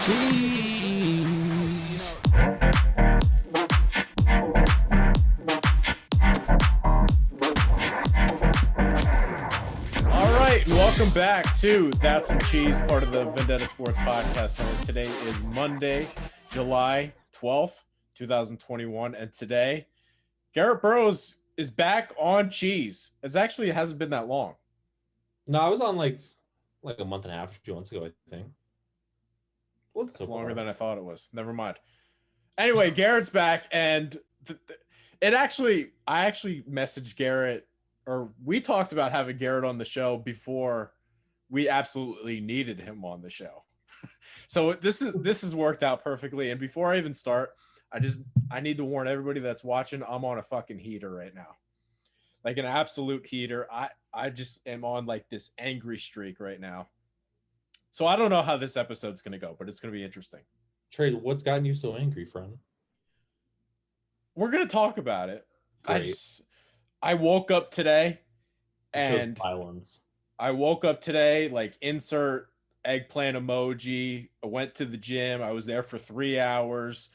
cheese. All right, welcome back to That's Some Cheese, part of the Vendetta Sports Podcast Network. Today is Monday, July 12th, 2021, and today, Garrett Burroughs is back on cheese. It hasn't been that long. No, I was on like a month and a half, 2 months ago, I think. Well, it's longer than I thought it was. Never mind. Anyway, Garrett's back, and I actually messaged Garrett, or we talked about having Garrett on the show before we absolutely needed him on the show. So this has worked out perfectly. And before I even start, I need to warn everybody that's watching, I'm on a fucking heater right now. Like an absolute heater. I just am on like this angry streak right now. So I don't know how this episode's going to go, but it's going to be interesting. Trey, what's gotten you so angry, friend? We're going to talk about it. I woke up today and violence. I woke up today, like insert eggplant emoji. I went to the gym. I was there for 3 hours.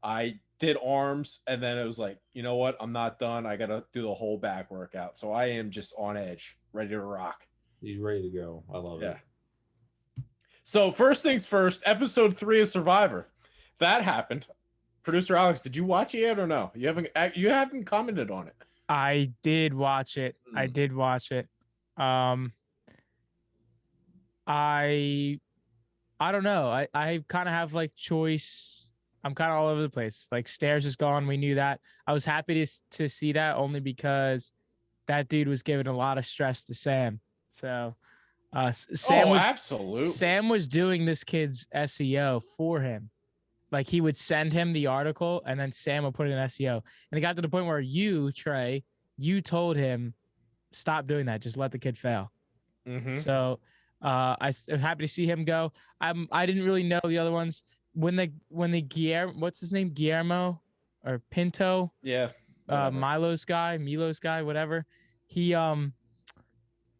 I did arms, and then it was like, you know what? I'm not done. I got to do the whole back workout. So I am just on edge, ready to rock. He's ready to go. I love it. So first things first, episode 3 of Survivor. That happened. Producer Alex, did you watch it yet or no? You haven't commented on it. I did watch it. I don't know. I kind of have like choice. I'm kind of all over the place. Like Stairs is gone. We knew that. I was happy to see that only because that dude was giving a lot of stress to Sam. So Sam was doing this kid's SEO for him. Like he would send him the article and then Sam would put it in SEO. And it got to the point where you, Trey, you told him, stop doing that. Just let the kid fail. Mm-hmm. So I'm happy to see him go. I didn't really know the other ones. When the what's his name? Guillermo or Pinto? Yeah. Milos guy, whatever. He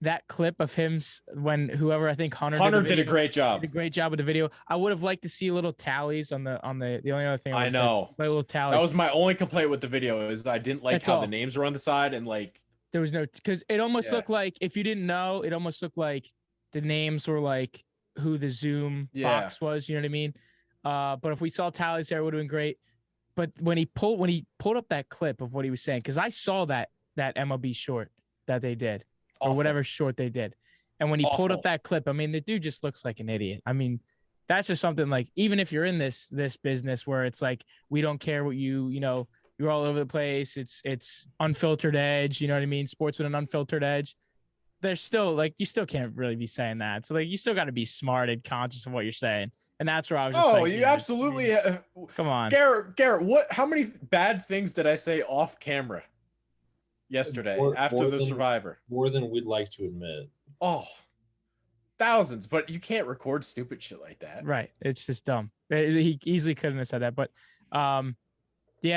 that clip of him when whoever, I think Hunter did a great job. Did a great job with the video. I would have liked to see little tallies on the only other thing I know. Like little tallies. That was my only complaint with the video is I didn't like how the names were on the side and like there was no, because it almost looked like, if you didn't know, it almost looked like the names were like who the Zoom box was. You know what I mean? But if we saw tallies there, it would have been great. But when he pulled up that clip of what he was saying, because I saw that MLB short that they did. Or whatever short they did. And when he pulled up that clip, I mean, the dude just looks like an idiot. I mean, that's just something like, even if you're in this business where it's like, we don't care what you're all over the place. It's unfiltered edge. You know what I mean? Sports with an unfiltered edge. There's still like, you still can't really be saying that. So like, you still got to be smart and conscious of what you're saying. And that's where I was just you absolutely. Come on. Garrett, how many bad things did I say off camera yesterday after the Survivor? More than we'd like to admit. Oh, thousands, but you can't record stupid shit like that. Right. It's just dumb. He easily couldn't have said that. But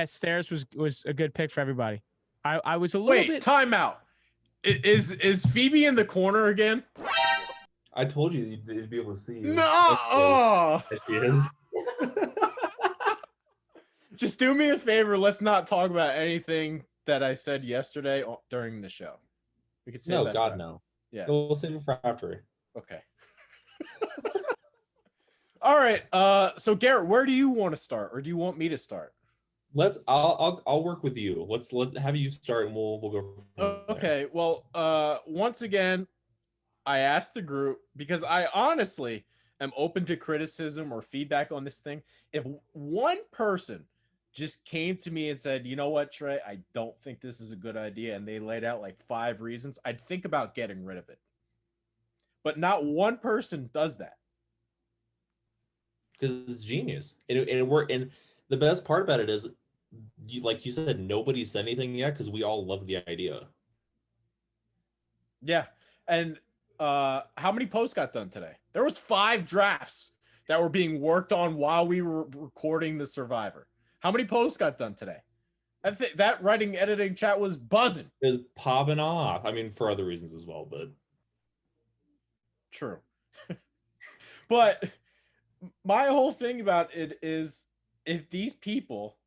Stairs was a good pick for everybody. I was a little bit. Time out. Is Phoebe in the corner again? I told you you'd be able to see. No. There she is. Just do me a favor. Let's not talk about anything that I said yesterday during the show. We could say no. God, no. Yeah. We'll save it for after. Okay. All right. So Garrett, where do you want to start, or do you want me to start? I'll work with you. Let's have you start, and we'll go. Okay. Well, once again, I asked the group because I honestly am open to criticism or feedback on this thing. If one person just came to me and said, you know what, Trey, I don't think this is a good idea, and they laid out like 5 reasons, I'd think about getting rid of it. But not one person does that. Because it's genius. And the best part about it is, like you said, nobody said anything yet because we all love the idea. Yeah. And how many posts got done today? There was 5 drafts that were being worked on while we were recording the Survivor. How many posts got done today? I think that writing, editing chat was buzzing. It was popping off. I mean, for other reasons as well, but true. But my whole thing about it is, if these people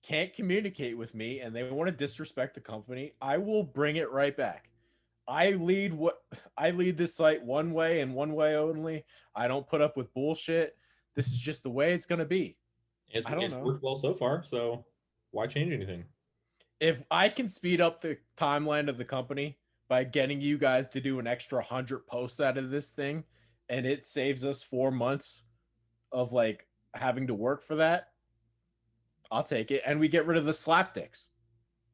can't communicate with me and they want to disrespect the company, I will bring it right back. I lead this site one way and one way only. I don't put up with bullshit. This is just the way it's gonna be. It's I don't know. worked well so far, so why change anything? If I can speed up the timeline of the company by getting you guys to do an extra 100 posts out of this thing, and it saves us 4 months of like having to work for that, I'll take it. And we get rid of the slapdicks.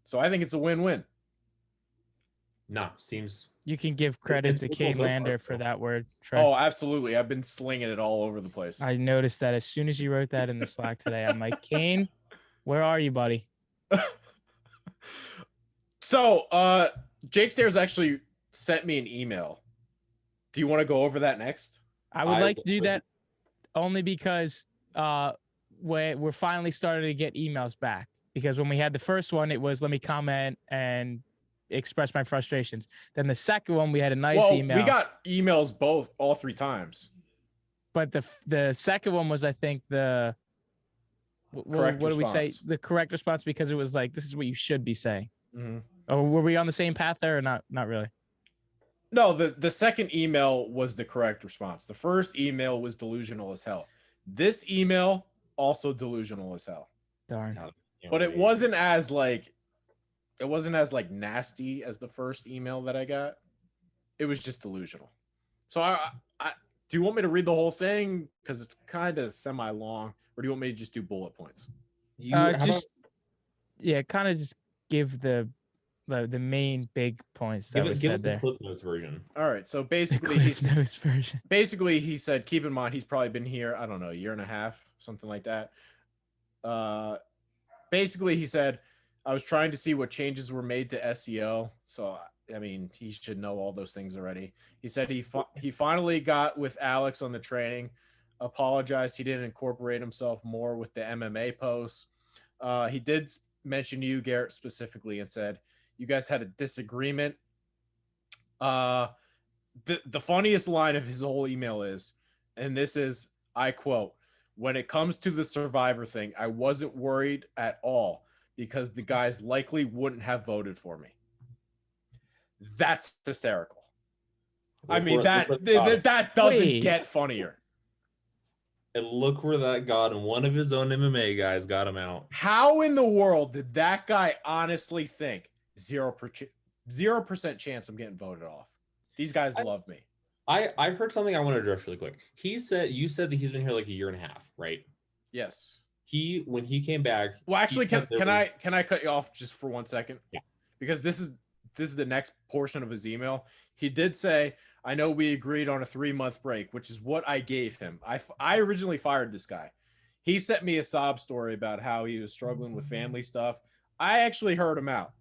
So I think it's a win-win. No, seems You can give credit to Kane Lander for that word. Trey. Oh, absolutely. I've been slinging it all over the place. I noticed that as soon as you wrote that in the Slack today. I'm like, Kane, where are you, buddy? So, Jake Stairs actually sent me an email. Do you want to go over that next? I would like to do that only because we're finally starting to get emails back. Because when we had the first one, it was let me comment and express my frustrations. Then the second one, we had a nice email. We got emails all 3 times. But the second one was, I think, the correct what response. Do we say? The correct response, because it was like, this is what you should be saying. Mm-hmm. Or were we on the same path there or not? Not really. No, the second email was the correct response. The first email was delusional as hell. This email also delusional as hell. Darn. But it wasn't as like nasty as the first email that I got. It was just delusional. So I do you want me to read the whole thing? Because it's kind of semi-long, or do you want me to just do bullet points? Kind of just give the main big points that give said us the there. Cliff Notes version. All right. So basically, he said, keep in mind, he's probably been here, I don't know, a year and a half, something like that. Basically, he said, I was trying to see what changes were made to SEO. So, I mean, he should know all those things already. He said he finally got with Alex on the training, apologized he didn't incorporate himself more with the MMA posts. He did mention you, Garrett, specifically, and said you guys had a disagreement. The funniest line of his whole email is, and this is, I quote, "When it comes to the Survivor thing, I wasn't worried at all because the guys likely wouldn't have voted for me." That's hysterical. I mean, that doesn't get funnier. And look where that got him. One of his own MMA guys got him out. How in the world did that guy honestly think 0% chance I'm getting voted off? These guys love me. I heard something I want to address really quick. You said that he's been here like a year and a half, right? Yes. When he came back. Well, actually, can I cut you off just for 1 second? Yeah. Because this is the next portion of his email. He did say, I know we agreed on a 3-month break, which is what I gave him. I originally fired this guy. He sent me a sob story about how he was struggling with family stuff. I actually heard him out.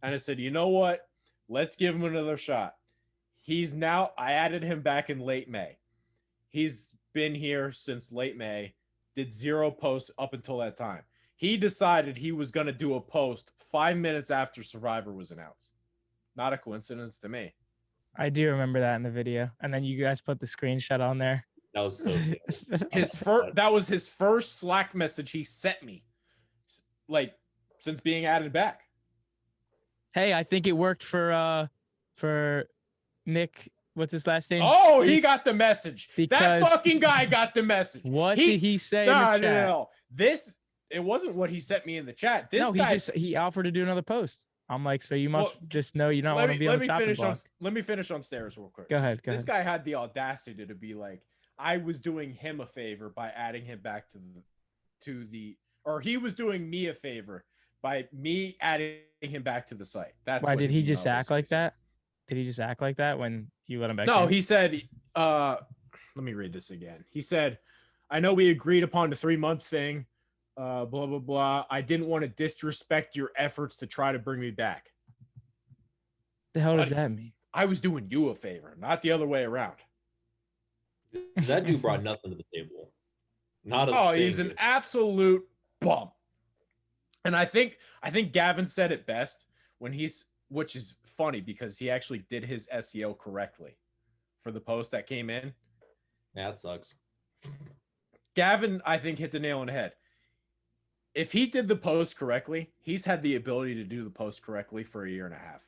And I said, you know what? Let's give him another shot. I added him back in late May. He's been here since late May, did 0 posts up until that time. He decided he was going to do a post 5 minutes after Survivor was announced. Not a coincidence to me. I do remember that in the video. And then you guys put the screenshot on there. That was so good. That was his first Slack message he sent me, like, since being added back. Hey, I think it worked for Nick. What's his last name? Oh, he got the message. That fucking guy got the message. What did he say in the chat? No. It wasn't what he sent me in the chat. He offered to do another post. I'm like, so you must just know you don't want to be on the chopping block. Let me finish on Stairs real quick. Go ahead. This guy had the audacity to be like, I was doing him a favor by adding him back or he was doing me a favor by me adding him back to the site. That's why did he just act like that? Did he just act like that when you let him back? No, he said, let me read this again. He said, I know we agreed upon the 3-month thing. Blah, blah, blah. I didn't want to disrespect your efforts to try to bring me back. The hell does that mean? I was doing you a favor, not the other way around. That dude brought nothing to the table. He's an absolute bum. And I think Gavin said it best which is funny because he actually did his SEO correctly for the post that came in. Yeah, that sucks. Gavin, I think, hit the nail on the head. If he did the post correctly, he's had the ability to do the post correctly for a year and a half.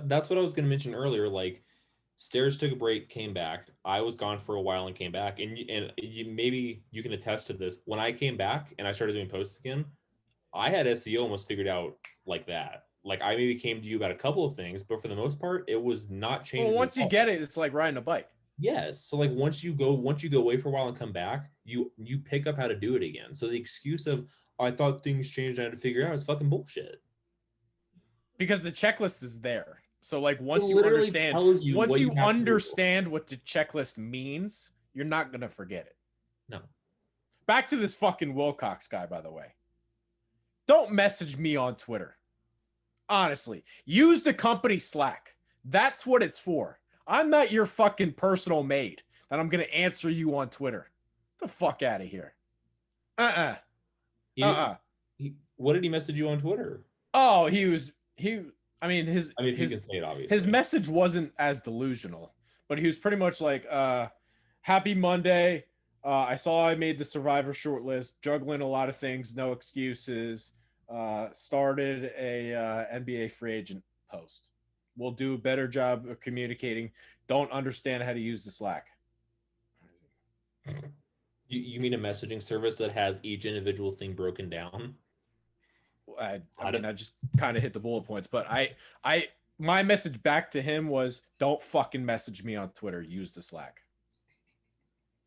That's what I was going to mention earlier. Like, Stairs took a break, came back. I was gone for a while and came back. And maybe you can attest to this. When I came back and I started doing posts again, I had SEO almost figured out like that. Like, I maybe came to you about a couple of things, but for the most part, it was not changing. Well, once you get it, it's like riding a bike. Yes. So like once you go away for a while and come back, you pick up how to do it again. So the excuse of I thought things changed, I had to figure it out is fucking bullshit. Because the checklist is there. So like once you understand what the checklist means, you're not gonna forget it. No. Back to this fucking Wilcox guy, by the way. Don't message me on Twitter. Honestly, use the company Slack. That's what it's for. I'm not your fucking personal maid that I'm going to answer you on Twitter. Get the fuck out of here. What did he message you on Twitter? Oh, his he can say it, obviously. His message wasn't as delusional, but he was pretty much like, happy Monday. I saw I made the Survivor shortlist, juggling a lot of things, no excuses. Started a NBA free agent post. We'll do a better job of communicating. Don't understand how to use the Slack. You mean a messaging service that has each individual thing broken down? I just kind of hit the bullet points, but my message back to him was, don't fucking message me on Twitter. Use the Slack.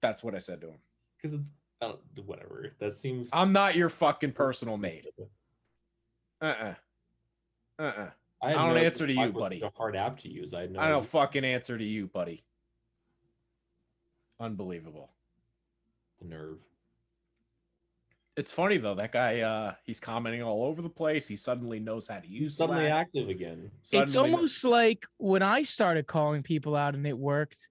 That's what I said to him. Because it's whatever. That seems. I'm not your fucking personal maid. I don't answer to you, buddy. It's a hard app to use. I don't fucking answer to you, buddy. Unbelievable. The nerve. It's funny though, that guy, he's commenting all over the place. He suddenly knows how to use Slack. Suddenly Slack. active again. It's almost like when I started calling people out and it worked,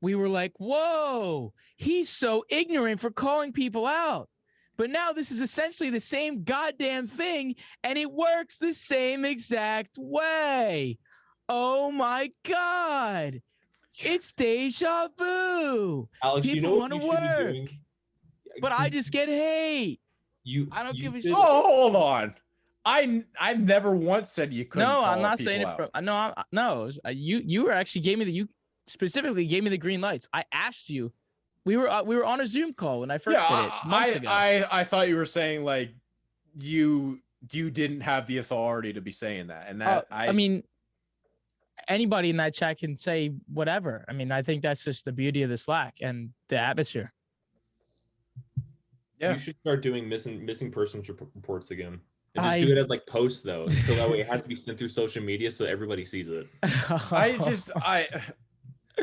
we were like, whoa, he's so ignorant for calling people out. But now this is essentially the same goddamn thing, and it works the same exact way. Oh my God. It's deja vu. Alex, people want to work. But I just get hate. I don't give a shit. Oh, hold on. I never once said you couldn't. No, call I'm not people saying out. it from. No. You were actually you specifically gave me the green lights. I asked you. We were on a Zoom call when I first did it months ago. I thought you were saying like you didn't have the authority to be saying that, and that I mean, anybody in that chat can say whatever. I mean, I think that's just the beauty of the Slack and the atmosphere. Yeah, you should start doing missing persons reports again, and just do it as like posts though, so that way it has to be sent through social media so everybody sees it.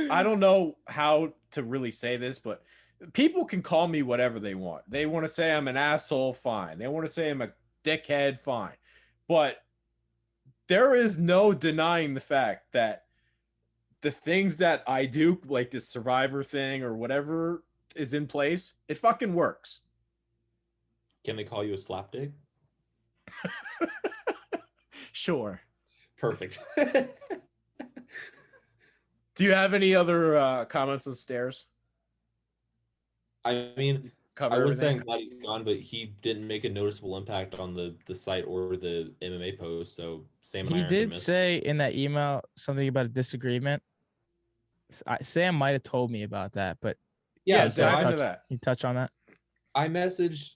I don't know how to really say this, but people can call me whatever they want. They want to say I'm an asshole, fine. They want to say I'm a dickhead, fine. But there is no denying the fact that the things that I do, like this Survivor thing or whatever is in place, it fucking works. Can they call you a slapdick? Sure. Perfect. Do you have any other comments on Stairs? I mean, I would say I'm glad he's gone, but he didn't make a noticeable impact on the site or the MMA post. So Sam and I did say in that email something about a disagreement. Sam might have told me about that, but yeah, you touch on that. I messaged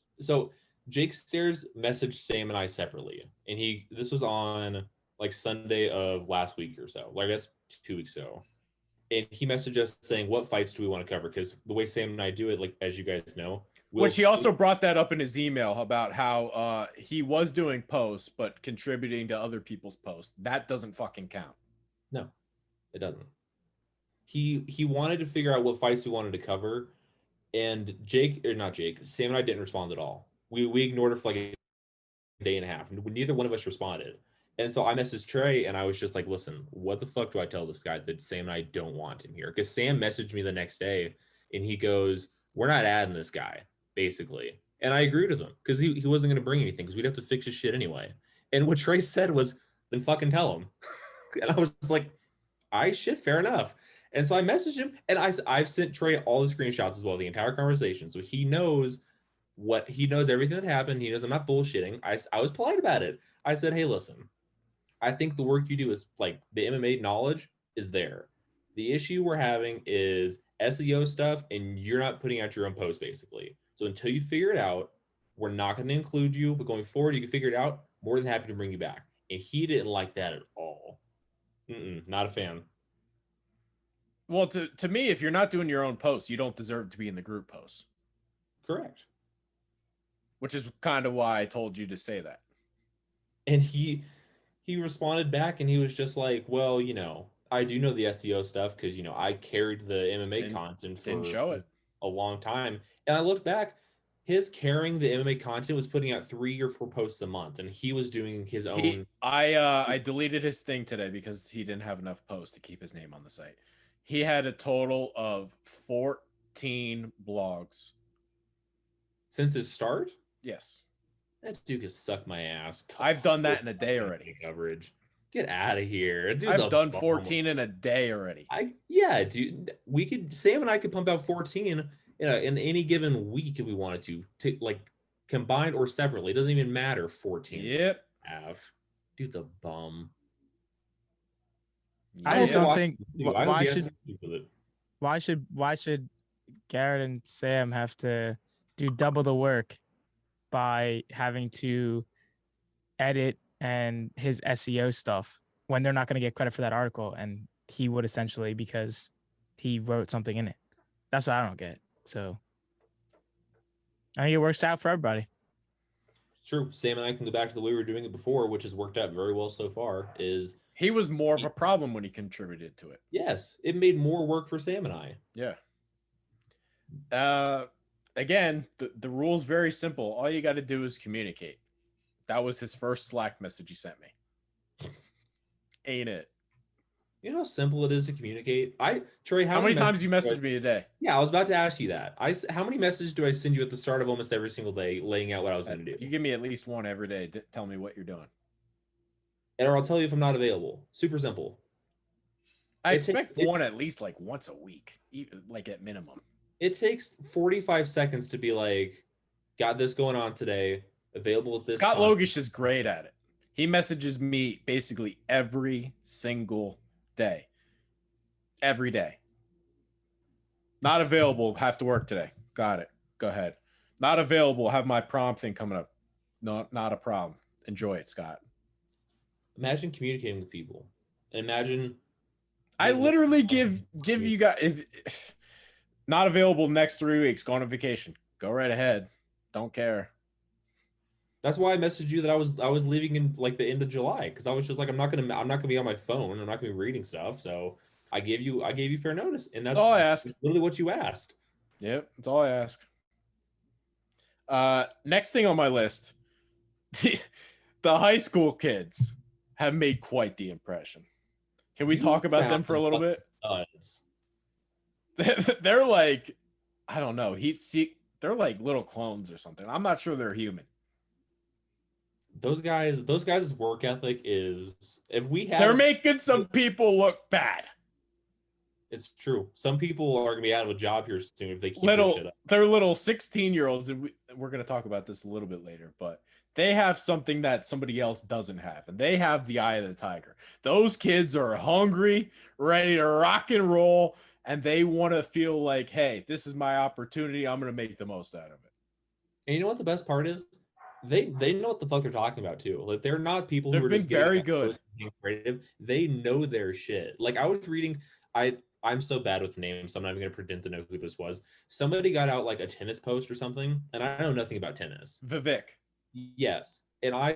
Jake Stairs messaged Sam and I separately, and this was on like Sunday of last week or so, like I guess 2 weeks ago. And he messaged us saying, what fights do we want to cover? Because the way Sam and I do it, like, as you guys know. Which he also brought that up in his email about how he was doing posts, but contributing to other people's posts. That doesn't fucking count. No, it doesn't. He wanted to figure out what fights we wanted to cover. And Sam and I didn't respond at all. We ignored it for like a day and a half. Neither one of us responded. And so I messaged Trey and I was just like, listen, what the fuck do I tell this guy that Sam and I don't want him here? Because Sam messaged me the next day and he goes, we're not adding this guy, basically. And I agreed with him because he wasn't going to bring anything because we'd have to fix his shit anyway. And what Trey said was, then fucking tell him. And I was just like, all right, shit, fair enough. And so I messaged him, and I've sent Trey all the screenshots as well, the entire conversation. So he knows everything that happened. He knows I'm not bullshitting. I was polite about it. I said, hey, listen, I think the work you do is like the MMA knowledge is there. The issue we're having is SEO stuff, and you're not putting out your own post, basically. So until you figure it out, we're not going to include you. But going forward, you can figure it out. More than happy to bring you back. And he didn't like that at all. Not a fan. Well, to me, if you're not doing your own posts, you don't deserve to be in the group posts. Correct. Which is kind of why I told you to say that. And he responded back, and he was just like, well, I do know the SEO stuff because, I carried the MMA content for a long time. And I looked back, his carrying the MMA content was putting out 3 or 4 posts a month, and he was doing his own. I deleted his thing today because he didn't have enough posts to keep his name on the site. He had a total of 14 blogs. Since his start? Yes. That dude can suck my ass. I've done that in a day already. Coverage. Get out of here. I've done 14 in a day already. Dude. Sam and I could pump out 14 in any given week if we wanted to like combined or separately. It doesn't even matter. 14. Yep. Dude's a bum. I just don't think why should Garrett and Sam have to do double the work by having to edit and his SEO stuff when they're not going to get credit for that article, and he would essentially because he wrote something in it. That's what I don't get. So I think it works out for everybody. True. Sam and I can go back to the way we were doing it before, which has worked out very well so far. He was more of a problem when he contributed to it. Yes, it made more work for Sam and I. Yeah. Again, the rule is very simple. All you got to do is communicate. That was his first Slack message he sent me. Ain't it? You know how simple it is to communicate? Trey, how many times you messaged me today? Yeah, I was about to ask you that. How many messages do I send you at the start of almost every single day laying out what I was going to do? You give me at least one every day to tell me what you're doing. Or I'll tell you if I'm not available. Super simple. I expect one at least like once a week, like at minimum. It takes 45 seconds to be like, got this going on today, available at this Scott time. Logish is great at it. He messages me basically every single day. Every day. Not available, have to work today. Got it. Go ahead. Not available, have my prom thing coming up. No, not a problem. Enjoy it, Scott. Imagine communicating with people. And imagine I literally give you guys if not available next 3 weeks, going on vacation. Go right ahead. Don't care. That's why I messaged you that I was leaving in like the end of July, because I was just like I'm not gonna be on my phone. I'm not gonna be reading stuff. So I gave you fair notice, and that's all I asked. Literally what you asked. Yep, that's all I ask. Next thing on my list, the high school kids have made quite the impression. Can we talk about them for a little bit? They're like, I don't know. They're like little clones or something. I'm not sure they're human. Those guys' work ethic is they're making some people look bad. It's true. Some people are gonna be out of a job here soon if they keep their shit up. They're little 16-year-olds, and we're gonna talk about this a little bit later, but they have something that somebody else doesn't have, and they have the eye of the tiger. Those kids are hungry, ready to rock and roll, and they want to feel like, hey, this is my opportunity. I'm gonna make the most out of it. And you know what the best part is? They know what the fuck they're talking about too. Like they're not people who are been just very good. Being creative. They know their shit. Like I was reading, I'm so bad with names, so I'm not even gonna pretend to know who this was. Somebody got out like a tennis post or something, and I know nothing about tennis. Vivek. Yes. And I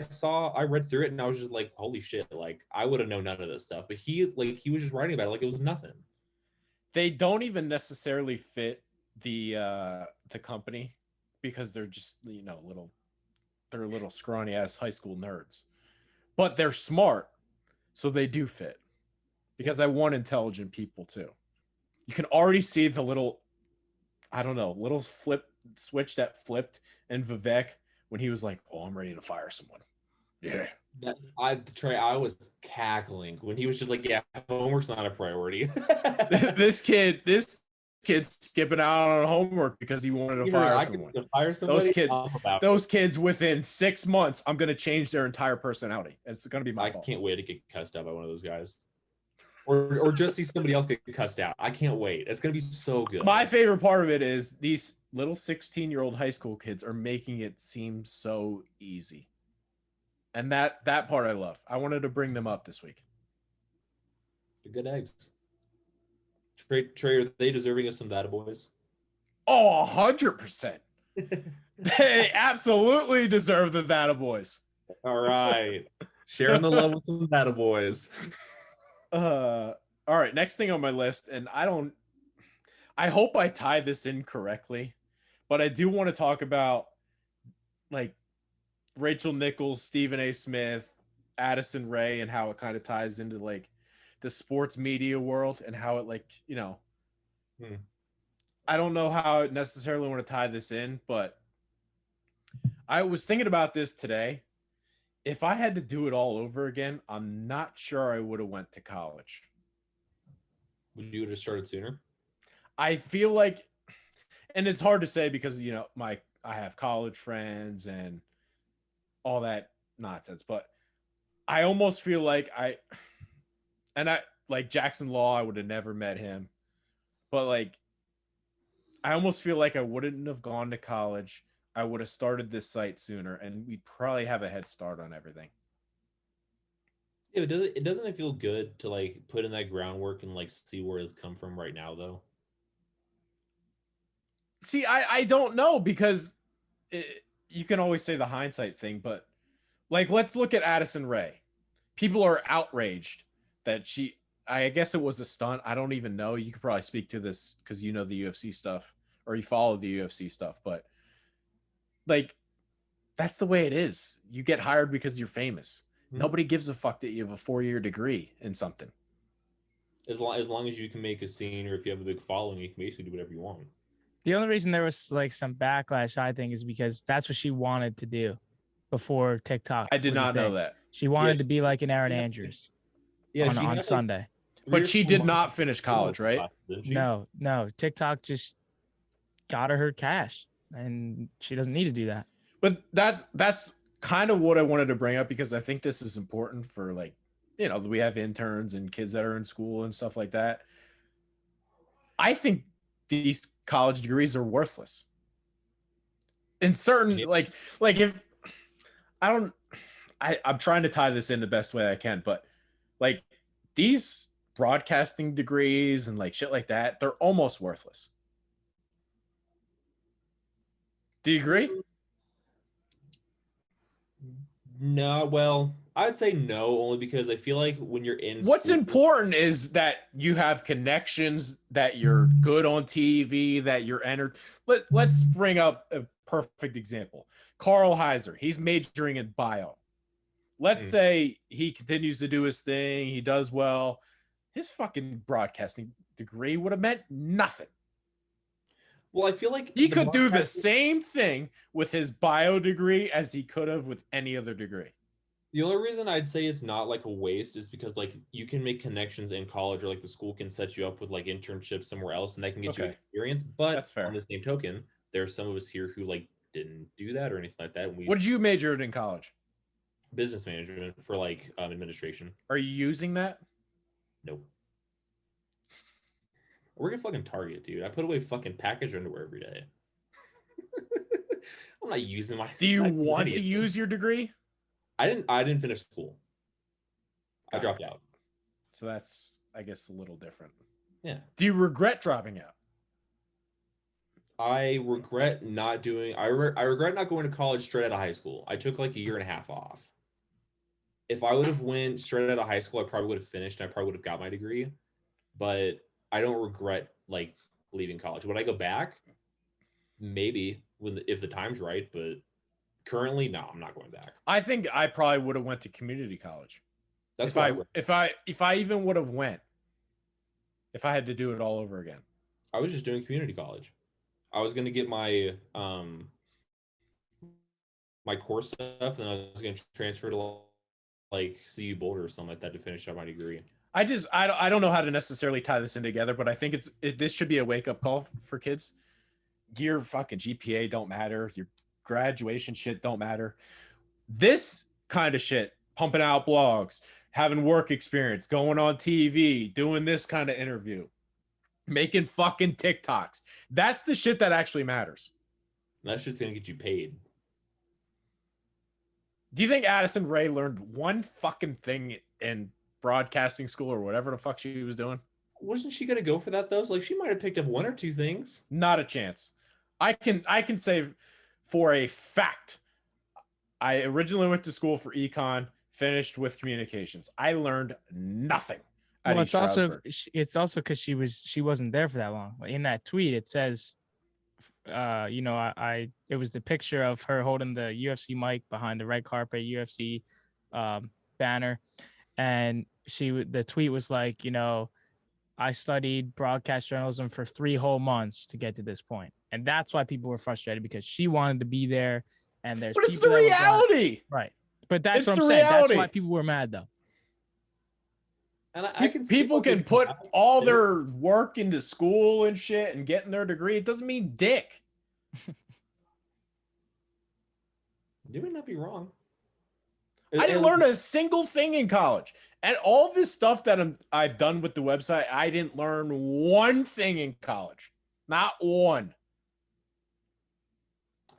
read through it and I was just like, holy shit, like I would have known none of this stuff. But he was just writing about it like it was nothing. They don't even necessarily fit the company because they're just, they're little scrawny ass high school nerds. But they're smart, so they do fit. Because I want intelligent people too. You can already see the little flip switch that flipped in Vivek when he was like, oh, I'm ready to fire someone. Yeah, I was cackling when he was just like, "Yeah, homework's not a priority." this kid's skipping out on homework because he wanted to fire someone. Fire somebody. Those kids within 6 months, I'm gonna change their entire personality. It's gonna be my fault. I can't wait to get cussed out by one of those guys, or just see somebody else get cussed out. I can't wait. It's gonna be so good. My favorite part of it is these little 16-year-old high school kids are making it seem so easy. And that part I love. I wanted to bring them up this week. They're good eggs. Trey, are they deserving of some Vendetta boys? Oh, 100%. They absolutely deserve the Vendetta boys. All right. Sharing the love with some Vendetta boys. All right, next thing on my list, and I hope I tie this in correctly, but I do want to talk about like Rachel Nichols, Stephen A. Smith, Addison Rae, and how it kind of ties into like the sports media world and how it like, I don't know how I necessarily want to tie this in, but I was thinking about this today. If I had to do it all over again, I'm not sure I would have went to college. Would you have started sooner? I feel like, and it's hard to say because, I have college friends and all that nonsense, but I almost feel like like Jackson Law, I would have never met him, but like, I almost feel like I wouldn't have gone to college. I would have started this site sooner and we'd probably have a head start on everything. Yeah, doesn't it feel good to like put in that groundwork and like see where it's come from right now though? See, I don't know because you can always say the hindsight thing, but like, let's look at Addison Rae. People are outraged that I guess it was a stunt. I don't even know. You could probably speak to this because you know the UFC stuff or you follow the UFC stuff, but like, that's the way it is. You get hired because you're famous. Mm-hmm. Nobody gives a fuck that you have a 4-year degree in something. As long as you can make a scene or if you have a big following, you can basically do whatever you want. The only reason there was like some backlash, I think, is because that's what she wanted to do before TikTok. I did not know that. She wanted to be like an Aaron Andrews on Sunday. But she did not finish college, right? No. TikTok just got her cash, and she doesn't need to do that. But that's kind of what I wanted to bring up because I think this is important for like, we have interns and kids that are in school and stuff like that. I think these college degrees are worthless. In certain like if I'm trying to tie this in the best way I can, but like these broadcasting degrees and like shit like that, they're almost worthless. Do you agree? No, well, I'd say no, only because I feel like when you're in what's important is that you have connections, that you're good on TV, that you're entered. Let's bring up a perfect example. Carl Heiser, he's majoring in bio. Let's say he continues to do his thing, he does well. His fucking broadcasting degree would have meant nothing. Well, I feel like he could do the same thing with his bio degree as he could have with any other degree. The only reason I'd say it's not like a waste is because like you can make connections in college, or like the school can set you up with like internships somewhere else and that can get you experience. But that's fair. On the same token, there are some of us here who like didn't do that or anything like that. What did you major in college? Business management for like administration. Are you using that? Nope. We're gonna fucking Target, dude. I put away fucking package underwear every day. I'm not using my. Do you want to use your degree? I didn't finish school. I dropped out. So that's, I guess, a little different. Yeah. Do you regret dropping out? I regret not doing. I regret not going to college straight out of high school. I took like a year and a half off. If I would have went straight out of high school, I probably would have finished. And I probably would have got my degree. But I don't regret like leaving college. Would I go back? Maybe if the time's right, but currently, no, I'm not going back. I think I probably would have went to community college. That's if I even would have went, if I had to do it all over again. I was just doing community college. I was gonna get my my core stuff, and I was gonna transfer to like CU Boulder or something like that to finish out my degree. I don't know how to necessarily tie this in together, but I think this should be a wake up call for kids. Your fucking GPA don't matter. Your graduation shit don't matter. This kind of shit, pumping out blogs, having work experience, going on TV, doing this kind of interview, making fucking TikToks. That's the shit that actually matters. That's just going to get you paid. Do you think Addison Rae learned one fucking thing in broadcasting school or whatever the fuck she was doing? Wasn't she going to go for that though? So, like, she might have picked up one or two things. Not a chance. I can say for a fact, I originally went to school for econ, finished with communications. I learned nothing. Well, it's also because she wasn't there for that long. In that tweet, it says, it was the picture of her holding the UFC mic behind the red carpet UFC banner, and the tweet was like, I studied broadcast journalism for 3 whole months to get to this point. And that's why people were frustrated, because she wanted to be there. And but it's the reality. Right. But that's what I'm saying. That's why people were mad, though. And I can people can put all their work into school and shit and getting their degree. It doesn't mean dick. You may not be wrong. I didn't learn a single thing in college. And all this stuff that I've done with the website, I didn't learn one thing in college. Not one.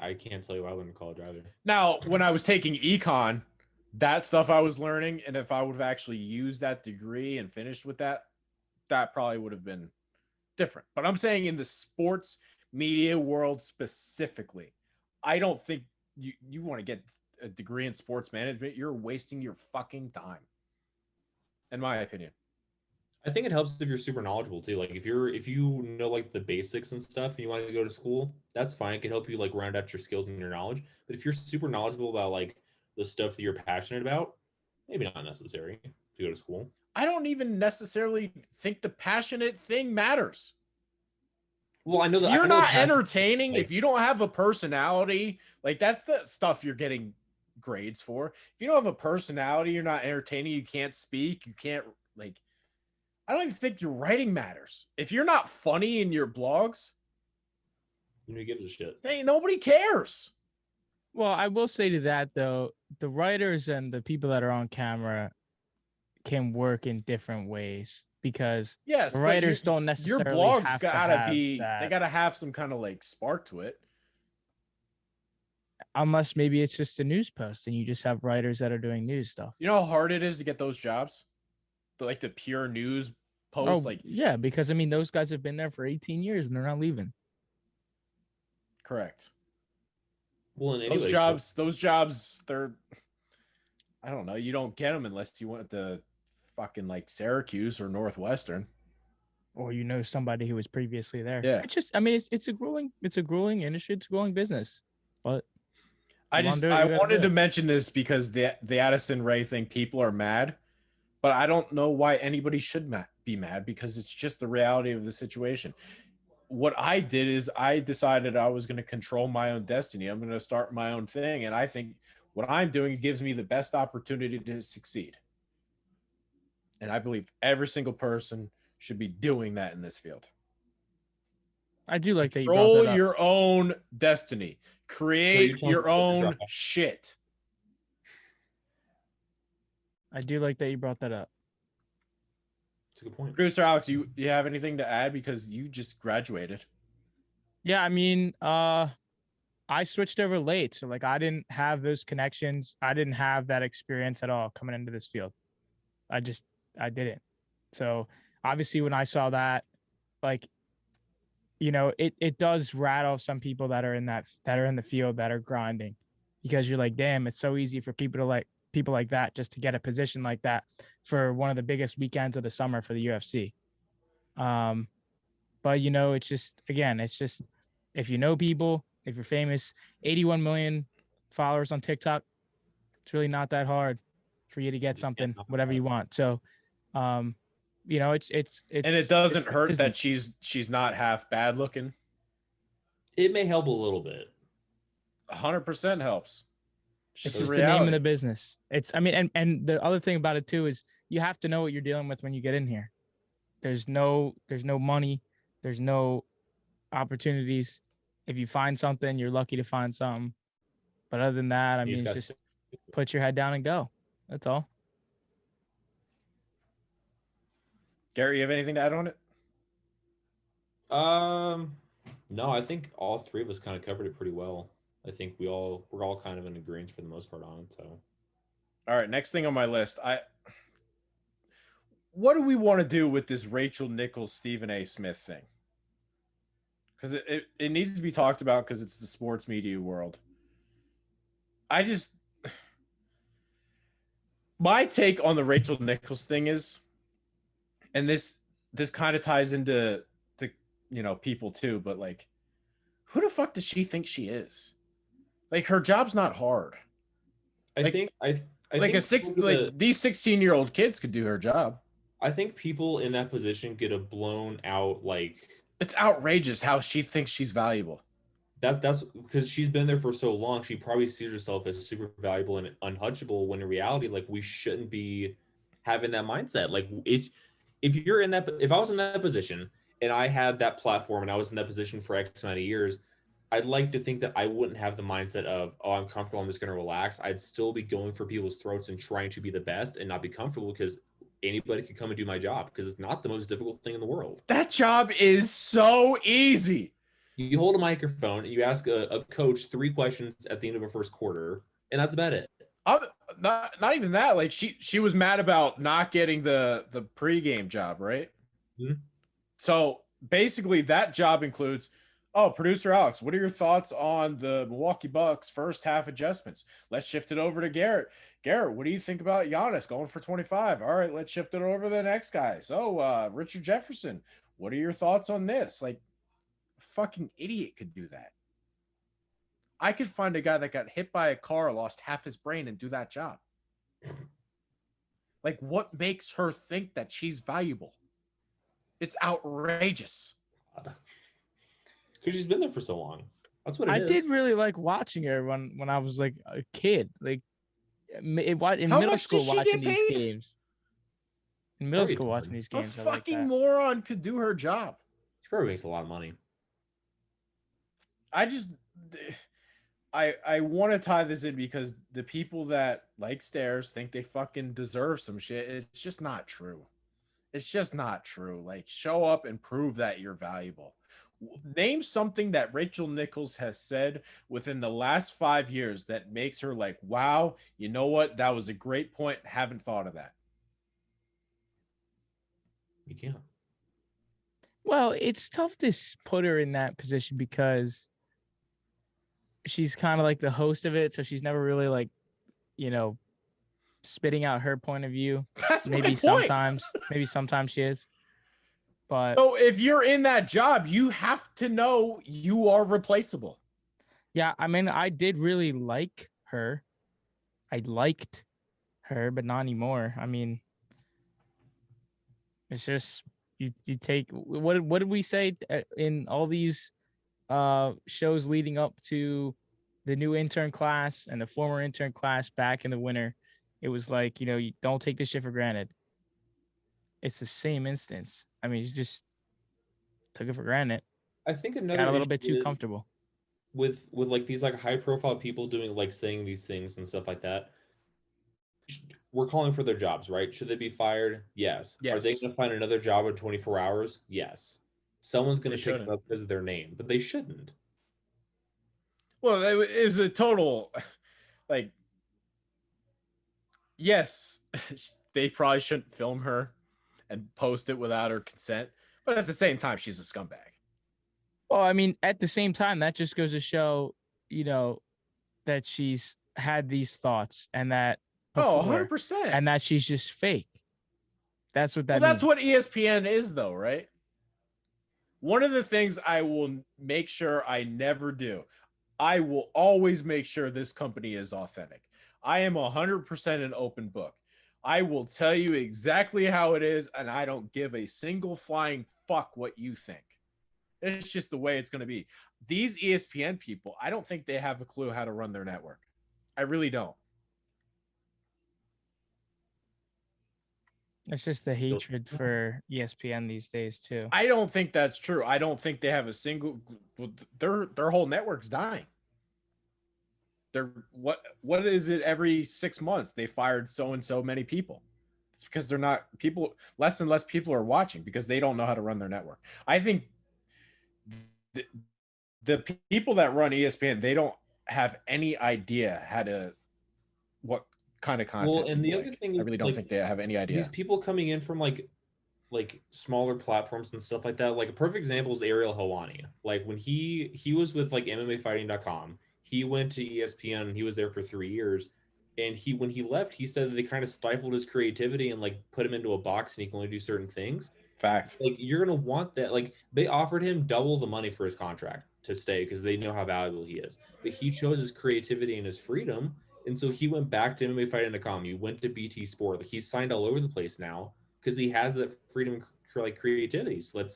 I can't tell you what I learned in college either. Now, when I was taking econ, that stuff I was learning, and if I would have actually used that degree and finished with that, that probably would have been different. But I'm saying in the sports media world specifically, I don't think you want to get a degree in sports management. You're wasting your fucking time, in my opinion. I think it helps if you're super knowledgeable too. Like if you know like the basics and stuff and you want to go to school, that's fine. It can help you like round out your skills and your knowledge. But if you're super knowledgeable about like the stuff that you're passionate about, maybe not necessary to go to school. I don't even necessarily think the passionate thing matters. Well, I know that you're not entertaining. If you don't have a personality, like that's the stuff you're getting grades for. If you don't have a personality, you're not entertaining. You can't speak. You can't like. I don't even think your writing matters. If you're not funny in your blogs, who gives a shit? Hey, nobody cares. Well, I will say to that though, the writers and the people that are on camera can work in different ways, because yes, writers don't necessarily your blogs have gotta to be that. They gotta have some kind of like spark to it. Unless maybe it's just a news post and you just have writers that are doing news stuff. You know how hard it is to get those jobs? Like the pure news post, yeah, because I mean those guys have been there for 18 years and they're not leaving. Correct. Well, those jobs, they're, I don't know. You don't get them unless you went to fucking like Syracuse or Northwestern, or somebody who was previously there. Yeah, it's just, I mean, it's a grueling industry, it's a growing business. But I wanted to mention this because the Addison Rae thing, people are mad, but I don't know why anybody should be mad, because it's just the reality of the situation. What I did is I decided I was going to control my own destiny. I'm going to start my own thing. And I think what I'm doing gives me the best opportunity to succeed. And I believe every single person should be doing that in this field. I do like that you control brought that up. your own destiny. Create your own shit. I do like that you brought that up. That's a good point. Producer Alex, you have anything to add, because you just graduated? Yeah, I mean, I switched over late, so like I didn't have those connections. I didn't have that experience at all coming into this field. I didn't. So obviously when I saw that, like, it does rattle some people that are in the field that are grinding, because you're like, damn, it's so easy for people like that just to get a position like that for one of the biggest weekends of the summer for the UFC. But it's just if you know people, if you're famous, 81 million followers on TikTok, it's really not that hard for you to get something, whatever you want. So, it's and it doesn't hurt that she's not half bad looking. It may help a little bit. 100% helps. It's just the name of the business. It's, I mean, and the other thing about it too is you have to know what you're dealing with when you get in here. There's no money. There's no opportunities. If you find something, you're lucky to find something. But other than that, I mean, it's just put your head down and go. That's all. Gary, you have anything to add on it? No, I think all three of us kind of covered it pretty well. I think we're all kind of in agreement for the most part on it. So, all right, next thing on my list, what do we want to do with this Rachel Nichols, Stephen A. Smith thing? Because it needs to be talked about because it's the sports media world. My take on the Rachel Nichols thing is, and this kind of ties into the people too, but like, who the fuck does she think she is? Like, her job's not hard. I think these 16-year-old kids could do her job. I think people in that position get a blown out, like, it's outrageous how she thinks she's valuable. That's because she's been there for so long. She probably sees herself as super valuable and untouchable, when in reality, like, we shouldn't be having that mindset. Like, if I was in that position and I had that platform and I was in that position for X amount of years, I'd like to think that I wouldn't have the mindset of, oh, I'm comfortable, I'm just going to relax. I'd still be going for people's throats and trying to be the best and not be comfortable, because anybody could come and do my job, because it's not the most difficult thing in the world. That job is so easy. You hold a microphone and you ask a coach 3 questions at the end of a first quarter, and that's about it. Not even that. Like, she was mad about not getting the pregame job, right? Mm-hmm. So basically that job includes, producer Alex, what are your thoughts on the Milwaukee Bucks first half adjustments? Let's shift it over to Garrett. Garrett, what do you think about Giannis going for 25? All right, let's shift it over to the next guy. So Richard Jefferson, what are your thoughts on this? Like, a fucking idiot could do that. I could find a guy that got hit by a car, lost half his brain, and do that job. Like, what makes her think that she's valuable? It's outrageous. Because she's been there for so long. That's what it is. I did really like watching her when I was like a kid. Like, in middle school, watching these games. In middle school, watching these games. A fucking moron could do her job. She probably makes a lot of money. I want to tie this in because the people that like Stairs think they fucking deserve some shit. It's just not true. It's just not true. Like, show up and prove that you're valuable. Name something that Rachel Nichols has said within the last 5 years that makes her like, wow, you know what? That was a great point. Haven't thought of that. You can't. Well, it's tough to put her in that position because she's kind of like the host of it. So she's never really like, spitting out her point of view. That's maybe sometimes she is. But so if you're in that job, you have to know you are replaceable. Yeah, I mean, I did really like her. I liked her, but not anymore. I mean, it's just you take what did we say in all these shows leading up to the new intern class and the former intern class back in the winter? It was like, you don't take this shit for granted. It's the same instance. I mean, you just took it for granted. I think another got a little bit too comfortable with like these like high profile people doing like saying these things and stuff like that. We're calling for their jobs, right? Should they be fired? Yes. Are they going to find another job in 24 hours? Yes. Someone's going to pick it up because of their name, but they shouldn't. Well, it was a total, like, yes, they probably shouldn't film her and post it without her consent, but at the same time, she's a scumbag. Well, I mean, at the same time, that just goes to show, that she's had these thoughts and that. 100%. And that she's just fake. That's what that means. That's what ESPN is, though, right? One of the things I will make sure I never do, I will always make sure this company is authentic. I am 100% an open book. I will tell you exactly how it is, and I don't give a single flying fuck what you think. It's just the way it's going to be. These ESPN people, I don't think they have a clue how to run their network. I really don't. It's just the hatred for ESPN these days too. I don't think that's true. I don't think they have a single. Their whole network's dying. They're what is it? Every 6 months they fired so and so many people. It's because they're not people. Less and less people are watching because they don't know how to run their network. I think the people that run ESPN, they don't have any idea what kind of content. Well, and the other thing is, I really don't think they have any idea. These people coming in from like smaller platforms and stuff like that. Like a perfect example is Ariel Helwani. Like when he was with like MMAfighting.com, he went to ESPN and he was there for 3 years. And when he left, he said that they kind of stifled his creativity and like put him into a box and he can only do certain things. Fact. Like you're gonna want that. Like they offered him double the money for his contract to stay because they know how valuable he is. But he chose his creativity and his freedom. And so he went back to MMAfighting.com. He went to BT Sport. Like he's signed all over the place now because he has that freedom for like creativity. So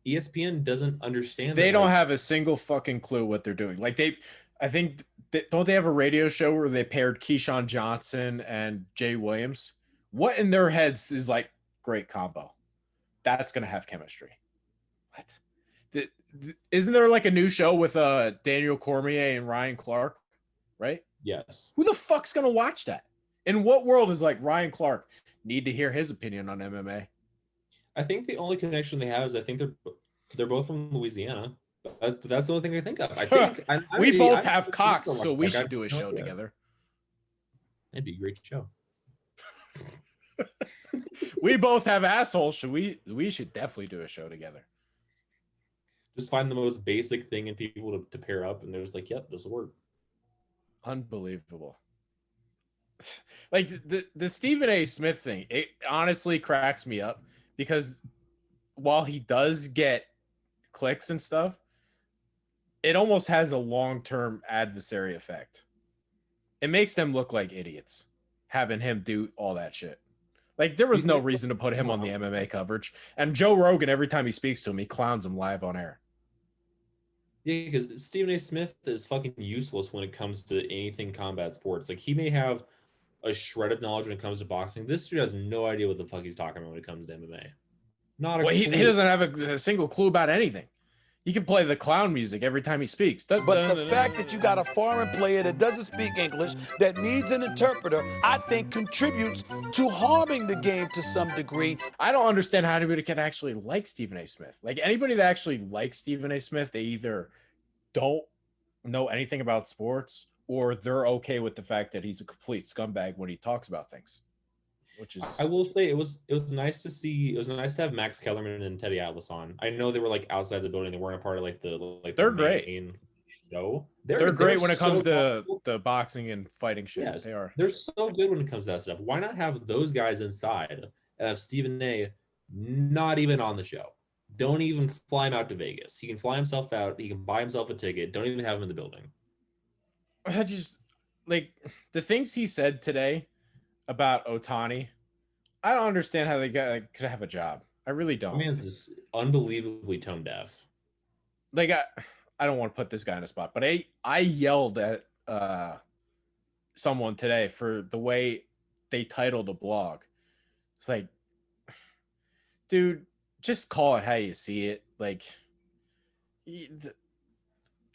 ESPN doesn't understand. They don't have a single fucking clue what they're doing. Like don't they have a radio show where they paired Keyshawn Johnson and Jay Williams? What in their heads is like great combo? That's gonna have chemistry. What? Isn't there like a new show with Daniel Cormier and Ryan Clark? Right? Yes. Who the fuck's gonna watch that? In what world is like Ryan Clark need to hear his opinion on MMA? I think the only connection they have is I think they're both from Louisiana. That's the only thing I think of. I think we both have cocks, so we should do a show together. That'd be a great show. We both have assholes. We should definitely do a show together. Just find the most basic thing in people to pair up, and they're just like, "Yep, this will work." Unbelievable. Like the Stephen A. Smith thing, it honestly cracks me up because while he does get clicks and stuff, it almost has a long-term adversary effect. It makes them look like idiots having him do all that shit. Like there was no reason to put him on the MMA coverage. And Joe Rogan, every time he speaks to him, he clowns him live on air. Yeah, because Stephen A. Smith is fucking useless when it comes to anything combat sports. Like he may have a shred of knowledge when it comes to boxing. This dude has no idea what the fuck he's talking about when it comes to MMA. Not a clue. He doesn't have a single clue about anything. He can play the clown music every time he speaks. But the fact that you got a foreign player that doesn't speak English, that needs an interpreter, I think contributes to harming the game to some degree. I don't understand how anybody can actually like Stephen A. Smith. Like anybody that actually likes Stephen A. Smith, they either don't know anything about sports or they're okay with the fact that he's a complete scumbag when he talks about things. Which is, I will say it was nice to see. It was nice to have Max Kellerman and Teddy Atlas on. I know they were like outside the building. They weren't a part of they're great. Show. They're great when it comes to the boxing and fighting shit. Yes, they are. They're so good when it comes to that stuff. Why not have those guys inside and have Stephen A. not even on the show? Don't even fly him out to Vegas. He can fly himself out. He can buy himself a ticket. Don't even have him in the building. I just like the things he said today about Otani. I don't understand how they could have a job. I really don't. I mean, it's unbelievably tone deaf. Like I don't want to put this guy in a spot, but I yelled at someone today for the way they titled a blog. It's like, dude, just call it how you see it. Like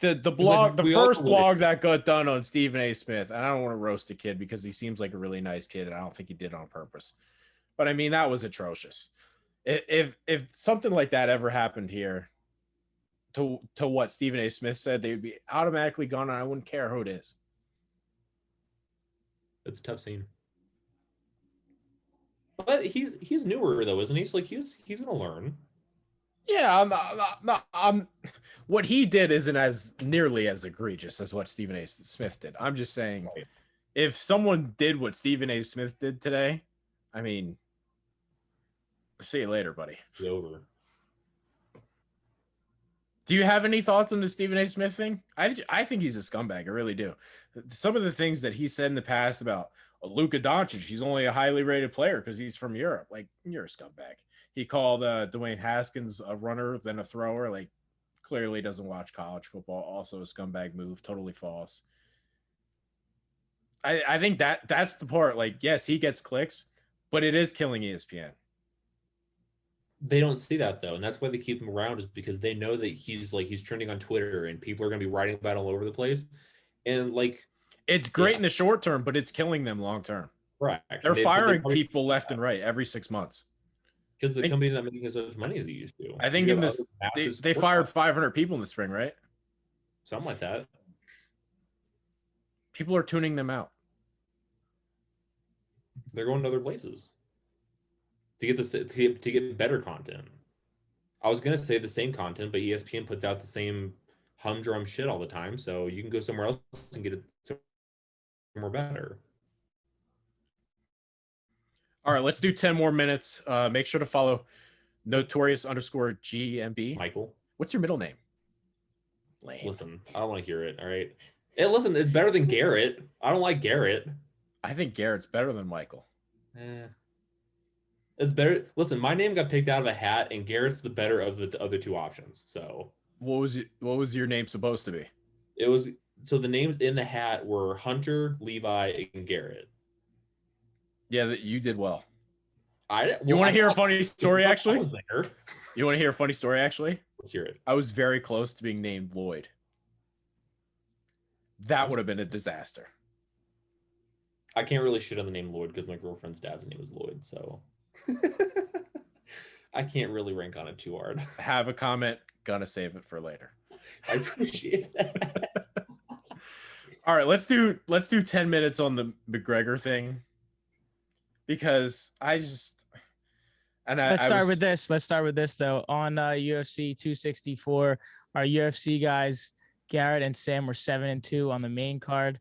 the blog, the first blog that got done on Stephen A. Smith, and I don't want to roast the kid because he seems like a really nice kid, and I don't think he did it on purpose. But I mean, that was atrocious. If something like that ever happened here, to what Stephen A. Smith said, they would be automatically gone, and I wouldn't care who it is. It's a tough scene. But he's newer though, isn't he? So like he's gonna learn. Yeah, I'm what he did isn't as nearly as egregious as what Stephen A. Smith did. I'm just saying, if someone did what Stephen A. Smith did today, I mean, see you later, buddy. It's over. Do you have any thoughts on the Stephen A. Smith thing? I think he's a scumbag. I really do. Some of the things that he said in the past about Luka Doncic, he's only a highly rated player because he's from Europe. Like, you're a scumbag. He called Dwayne Haskins a runner than a thrower. Like, clearly doesn't watch college football. Also a scumbag move. Totally false. I think that's the part. Like, yes, he gets clicks, but it is killing ESPN. They don't see that though, and that's why they keep him around, is because they know that he's trending on Twitter and people are going to be writing about it all over the place. And like, it's great in the short term, but it's killing them long term. Right. They're firing people left and right every 6 months. Because the company's not making as much money as it used to. I think they fired 500 people in the spring, right? Something like that. People are tuning them out. They're going to other places to get to get better content. I was gonna say the same content, but ESPN puts out the same humdrum shit all the time, so you can go somewhere else and get it somewhere better. All right, let's do 10 more minutes. Make sure to follow notorious_GMB. Michael. What's your middle name? Lame. Listen, I don't want to hear it. All right. Hey, listen, it's better than Garrett. I don't like Garrett. I think Garrett's better than Michael. It's better. Listen, my name got picked out of a hat, and Garrett's the better of the other two options. So what was your name supposed to be? It was, so the names in the hat were Hunter, Levi, and Garrett. Yeah, you did well. You want to hear a funny story, actually? You want to hear a funny story, actually? Let's hear it. I was very close to being named Lloyd. That would have been a disaster. I can't really shit on the name Lloyd because my girlfriend's dad's name is Lloyd, so I can't really rank on it too hard. Have a comment. Gonna save it for later. I appreciate that. All right, let's do 10 minutes on the McGregor thing, because let's start with this. Let's start with this though. On UFC 264, our UFC guys, Garrett and Sam, were 7-2 on the main card.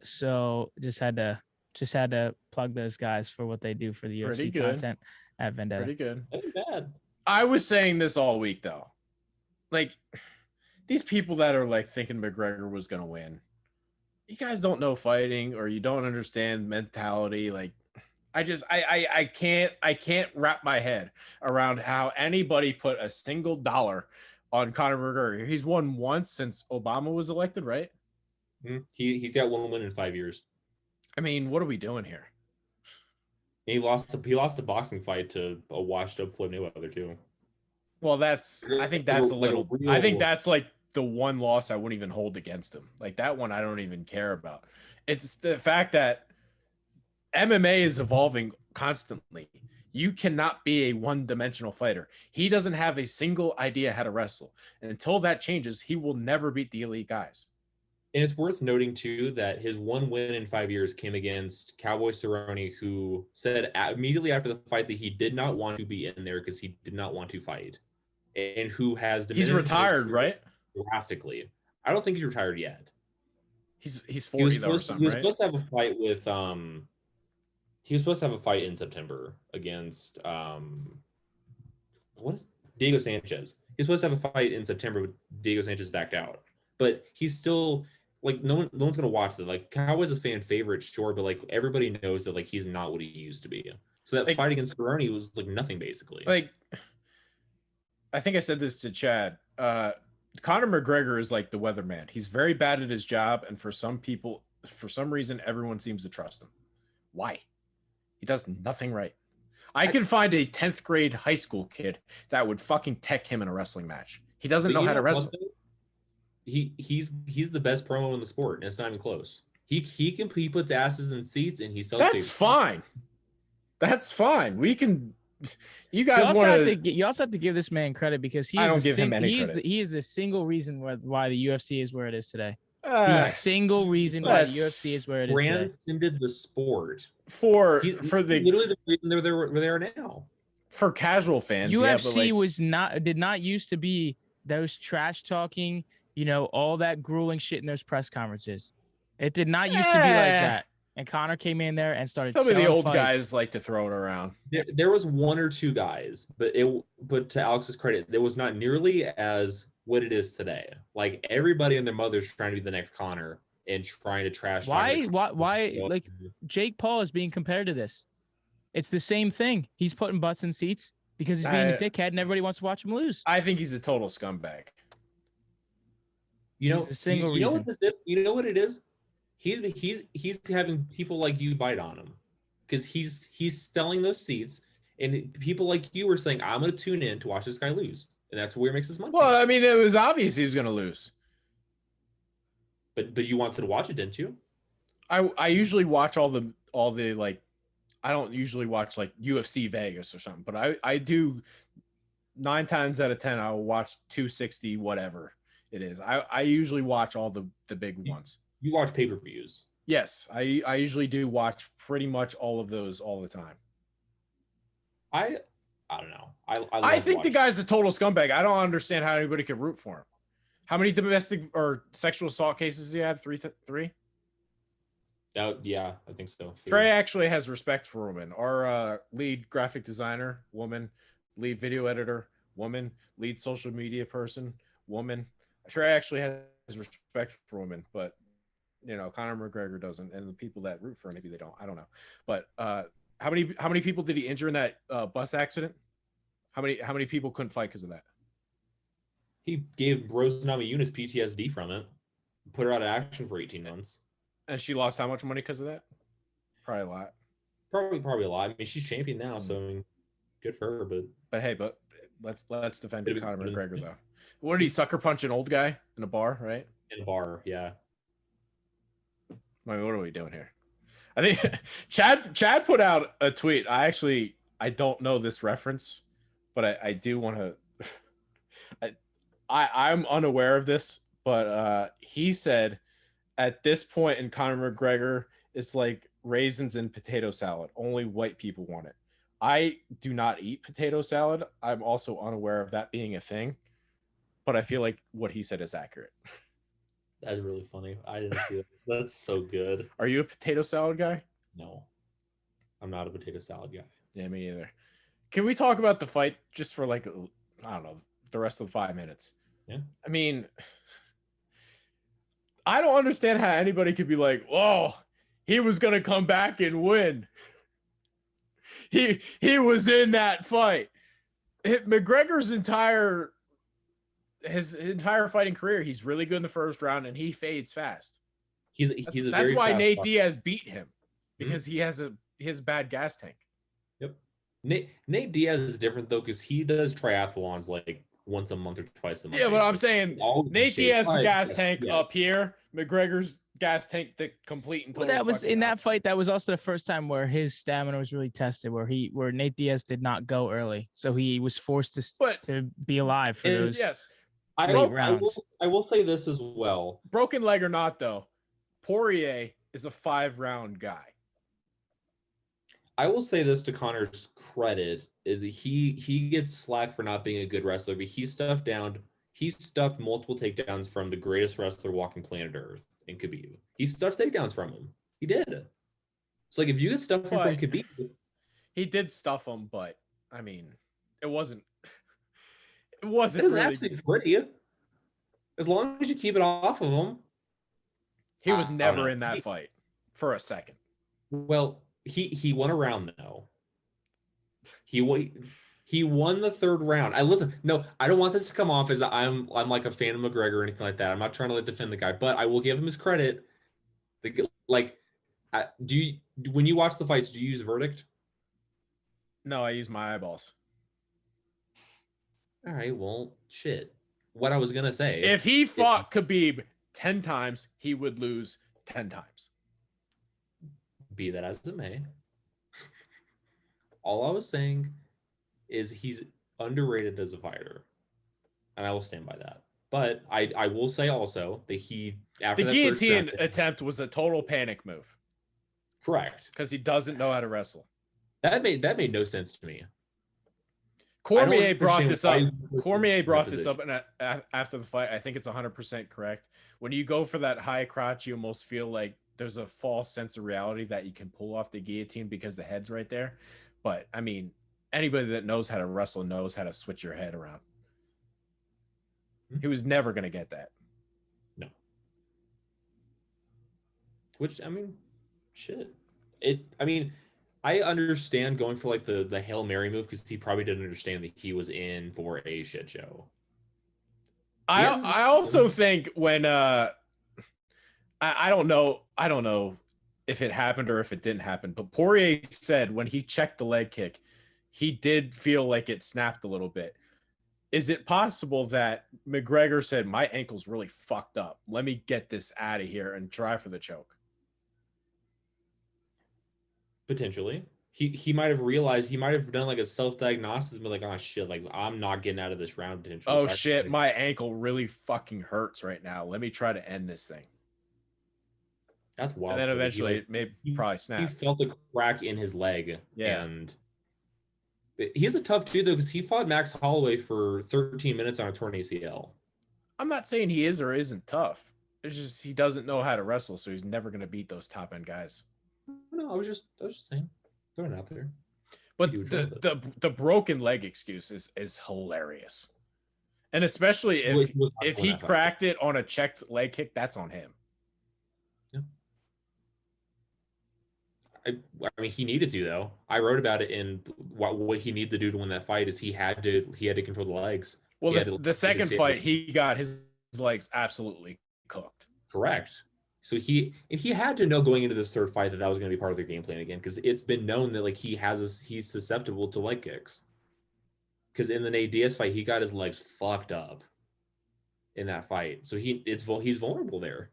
So just had to plug those guys for what they do for the UFC content at Vendetta. Pretty good. That's bad. I was saying this all week though. Like, these people that are like thinking McGregor was gonna win, you guys don't know fighting, or you don't understand mentality. Like, I can't wrap my head around how anybody put a single dollar on Conor McGregor. He's won once since Obama was elected, right? He's got one win in 5 years. I mean, what are we doing here? He lost a boxing fight to a washed up Floyd Mayweather too. Well, I think that's like the one loss I wouldn't even hold against him. Like, that one I don't even care about. It's the fact that MMA is evolving constantly. You cannot be a one-dimensional fighter. He doesn't have a single idea how to wrestle. And until that changes, he will never beat the elite guys. And it's worth noting, too, that his one win in 5 years came against Cowboy Cerrone, who said immediately after the fight that he did not want to be in there because he did not want to fight. And who has he's retired, right? Drastically. I don't think he's retired yet. He's 40 though, or something, right? He was supposed to have a fight with he was supposed to have a fight in September against Diego Sanchez. He was supposed to have a fight in September, but Diego Sanchez backed out. But he's still, like, no one's gonna watch that. Like, Cowboy's a fan favorite, sure, but like everybody knows that like he's not what he used to be. So that fight against Cerrone was like nothing, basically. Like, I think I said this to Chad. Conor McGregor is like the weatherman. He's very bad at his job, and for some reason, everyone seems to trust him. Why? He does nothing right. I can find a 10th grade high school kid that would fucking tech him in a wrestling match. He doesn't know how to wrestle. He's the best promo in the sport, and it's not even close. He puts asses in seats, and he sells. That's fine. That's fine. We can. You guys you also have to give this man credit, because he is the single reason why the UFC is where it is today. The single reason why the UFC is where it is today. Transcended the sport for literally the reason they're there now. For casual fans, UFC did not used to be those trash talking, all that grueling shit in those press conferences. It did not used to be like that. And Conor came in there and started. Some of the old guys like to throw it around. There was one or two guys, but to Alex's credit, it was not nearly as what it is today. Like, everybody and their mother's trying to be the next Conor and trying to trash. Why? Like, Jake Paul is being compared to this. It's the same thing. He's putting butts in seats because he's being a dickhead, and everybody wants to watch him lose. I think he's a total scumbag. You know what this is? You know what it is? He's having people like you bite on him because he's selling those seats, and people like you were saying, I'm going to tune in to watch this guy lose, and that's where he makes his money. Well, I mean, it was obvious he was going to lose. But you wanted to watch it, didn't you? I usually watch all the like, I don't usually watch like UFC Vegas or something, but I do 9 times out of 10 I will watch 260 whatever it is. I usually watch all the big ones. You watch pay-per-views. Yes, I usually do watch pretty much all of those all the time. I don't know. I think the guy's a total scumbag. I don't understand how anybody could root for him. How many domestic or sexual assault cases does he have? Three? Yeah, I think so. 3. Trey actually has respect for women. Our lead graphic designer, woman. Lead video editor, woman. Lead social media person, woman. Trey actually has respect for women, but you know, Conor McGregor doesn't, and the people that root for him, maybe they don't. I don't know. But how many people did he injure in that bus accident? How many people couldn't fight because of that? He gave Rose Namajunas PTSD from it. Put her out of action for 18 months. And she lost how much money because of that? Probably a lot. Probably a lot. I mean, she's champion now, so I mean, good for her. But hey, let's defend Conor McGregor though. What did he sucker punch an old guy in a bar, right? In a bar, yeah. I mean, what are we doing here? I think Chad put out a tweet. I don't know this reference, but I do want to. I'm unaware of this, but he said at this point in Conor McGregor, it's like raisins in potato salad. Only white people want it. I do not eat potato salad. I'm also unaware of that being a thing, but I feel like what he said is accurate. That's really funny. I didn't see that. That's so good. Are you a potato salad guy? No, I'm not a potato salad guy. Yeah, me either. Can we talk about the fight just for like, I don't know, the rest of the 5 minutes? Yeah. I mean, I don't understand how anybody could be like, "Whoa, he was gonna come back and win." He was in that fight. McGregor's entire fighting career, he's really good in the first round and he fades fast. That's why Nate Diaz beat him, because he has a bad gas tank. Yep. Nate Diaz is different though, because he does triathlons like once a month or twice a month. Yeah, but I'm saying Nate Diaz's gas tank up here, McGregor's gas tank the complete and total. But that was in that fight. That was also the first time where his stamina was really tested, where Nate Diaz did not go early, so he was forced to be alive for those. Yes, I will say this as well. Broken leg or not, though, Poirier is a 5-round guy. I will say this to Conor's credit is that he gets slack for not being a good wrestler, but he stuffed multiple takedowns from the greatest wrestler walking planet Earth in Khabib. He stuffed takedowns from him. He did. So like if you get stuff from Khabib, he did stuff him, but I mean, it wasn't really actually pretty. As long as you keep it off of him. He was never in that fight for a second. Well, he won a round though. He won the 3rd round. I don't want this to come off as I'm like a fan of McGregor or anything like that. I'm not trying to defend the guy, but I will give him his credit. When you watch the fights, do you use verdict? No, I use my eyeballs. All right, well, shit. What I was gonna say, if he fought Khabib 10 times, he would lose 10 times. Be that as it may. All I was saying is he's underrated as a fighter, and I will stand by that. But I will say also that after the guillotine attempt was a total panic move. Correct, because he doesn't know how to wrestle. That made no sense to me. Cormier brought this up. And after the fight, I think it's 100% correct. When you go for that high crotch, you almost feel like there's a false sense of reality that you can pull off the guillotine because the head's right there. But I mean, anybody that knows how to wrestle knows how to switch your head around. He was never going to get that. No. Which, I mean, shit. I understand going for like the Hail Mary move because he probably didn't understand that he was in for a shit show. I also think when I don't know I don't know if it happened or if it didn't happen, but Poirier said when he checked the leg kick, he did feel like it snapped a little bit. Is it possible that McGregor said, my ankle's really fucked up, let me get this out of here and try for the choke? Potentially. He might have realized, he might have done like a self-diagnosis and be like, oh shit, like I'm not getting out of this round potentially. Oh shit, my ankle really fucking hurts right now. Let me try to end this thing. That's wild. And then eventually it probably snapped. He felt a crack in his leg. Yeah. And he's a tough dude though, because he fought Max Holloway for 13 minutes on a torn ACL. I'm not saying he is or isn't tough. It's just he doesn't know how to wrestle, so he's never gonna beat those top end guys. No, I was just saying. Throwing it out there. But the broken leg excuse is hilarious. And especially if he cracked it on a checked leg kick, that's on him. Yeah. I mean, he needed to though. I wrote about it in what he needed to do to win that fight is he had to control the legs. Well, the second fight, he got his legs absolutely cooked. Correct. So he had to know going into this third fight that was going to be part of their game plan again, because it's been known that like he's susceptible to leg kicks. Because in the Nate Diaz fight, he got his legs fucked up in that fight, so he's vulnerable there.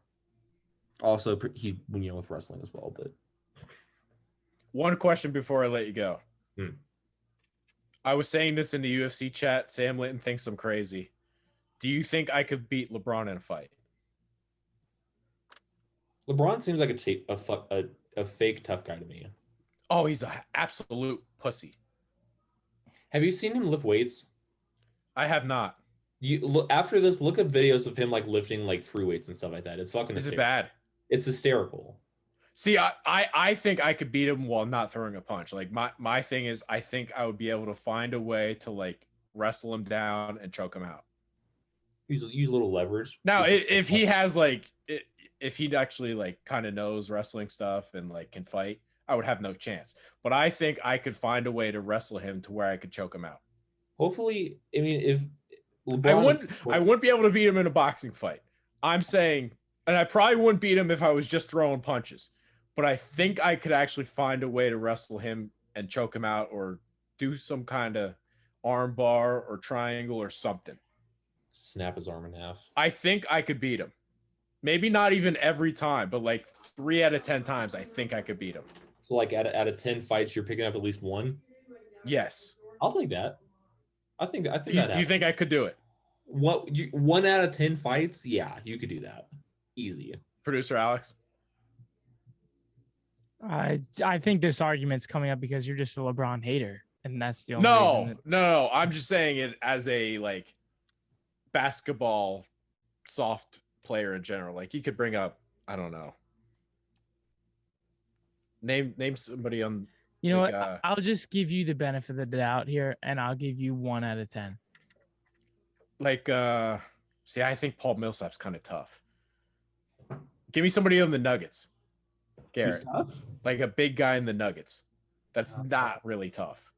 Also, he with wrestling as well. But one question before I let you go. I was saying this in the UFC chat. Sam Linton thinks I'm crazy. Do you think I could beat LeBron in a fight? LeBron seems like a fake tough guy to me. Oh, he's an absolute pussy. Have you seen him lift weights? I have not. You look after this. Look at videos of him like lifting like free weights and stuff like that. It's fucking. Is it bad? It's hysterical. See, I think I could beat him while not throwing a punch. Like my thing is, I think I would be able to find a way to like wrestle him down and choke him out. Use a little leverage. Now, if he has like. If he actually like kind of knows wrestling stuff and like can fight, I would have no chance. But I think I could find a way to wrestle him to where I could choke him out. Hopefully, I mean, if LeBron, I wouldn't be able to beat him in a boxing fight. I'm saying, and I probably wouldn't beat him if I was just throwing punches. But I think I could actually find a way to wrestle him and choke him out, or do some kind of arm bar or triangle or something. Snap his arm in half. I think I could beat him. Maybe not even every time, but like 3 out of 10 times, I think I could beat him. So like out of 10 fights, you're picking up at least one? Yes. I'll take that. I think do you think I could do it? 1 out of 10 fights? Yeah, you could do that. Easy. Producer Alex? I think this argument's coming up because you're just a LeBron hater, and that's the only reason No. I'm just saying it as a like basketball soft player in general. Like you could bring up, I don't know. Name somebody on. You know what? I'll just give you the benefit of the doubt here, and I'll give you 1 out of 10. Like, see, I think Paul Millsap's kind of tough. Give me somebody on the Nuggets, Garrett. Like a big guy in the Nuggets. That's not really tough.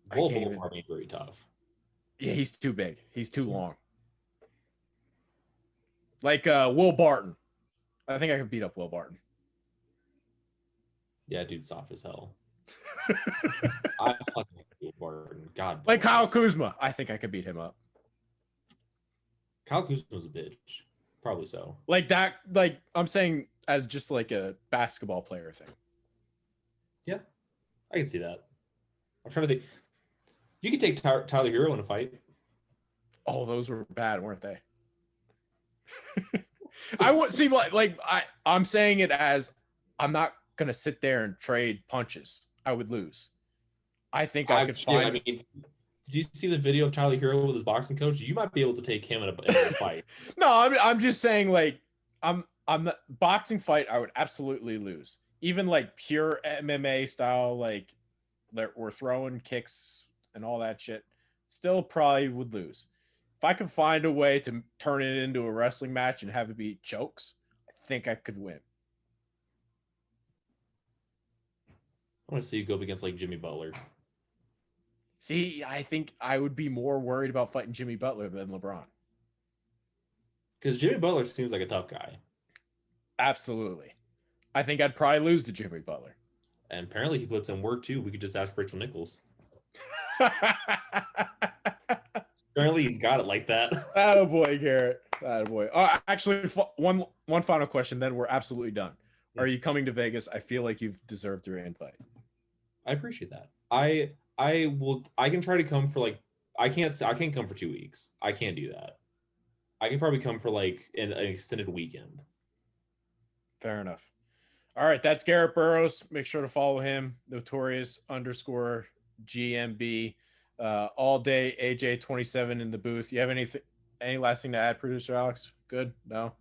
Bullhorn ain't very tough. Yeah, he's too big. He's too long. Like Will Barton. I think I could beat up Will Barton. Yeah, dude's soft as hell. I fucking like Will Barton. God. Like Kyle Kuzma. I think I could beat him up. Kyle Kuzma's a bitch. Probably so. Like that, like I'm saying as just like a basketball player thing. Yeah, I can see that. I'm trying to think. You could take Tyler Hero in a fight. Oh, those were bad, weren't they? I would see I'm saying it as I'm not gonna sit there and trade punches. I would lose. I think I could find. I mean, did you see the video of Tyler Hero with his boxing coach? You might be able to take him in a fight. No, I'm just saying like I'm the boxing fight. I would absolutely lose. Even like pure MMA style, like we're throwing kicks and all that shit, still probably would lose. If I could find a way to turn it into a wrestling match and have it be chokes, I think I could win. I want to see you go up against like Jimmy Butler. See, I think I would be more worried about fighting Jimmy Butler than LeBron. Because Jimmy Butler seems like a tough guy. Absolutely. I think I'd probably lose to Jimmy Butler. And apparently he puts in work too. We could just ask Rachel Nichols. Apparently he's got it like that. Oh boy, Garrett. Oh boy. Actually, one final question, then we're absolutely done. Are you coming to Vegas? I feel like you've deserved your invite. I appreciate that. I can try to come for like I can't come for 2 weeks. I can't do that. I can probably come for like an extended weekend. Fair enough. All right, that's Garrett Burroughs. Make sure to follow him, Notorious_GMB. All day AJ27 in the booth. You have any last thing to add, producer Alex? Good? No?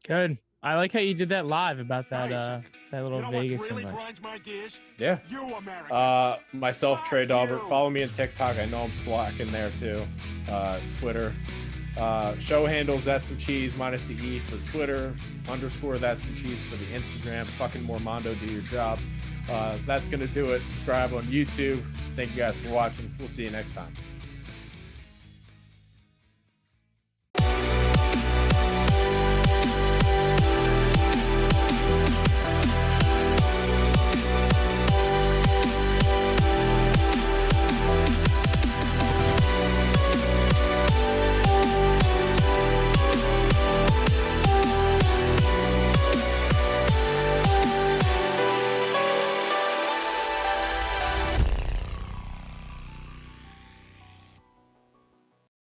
Good. I like how you did that live about that that little Vegas really invite. Yeah. Myself, Trey Daubert. Follow me on TikTok. I know I'm slacking there too. Twitter. Show handles That's Some Cheese minus the E for Twitter, _ That's Some Cheese for the Instagram. Fucking Mormondo, do your job. That's gonna do it. Subscribe on YouTube. Thank you guys for watching. We'll see you next time.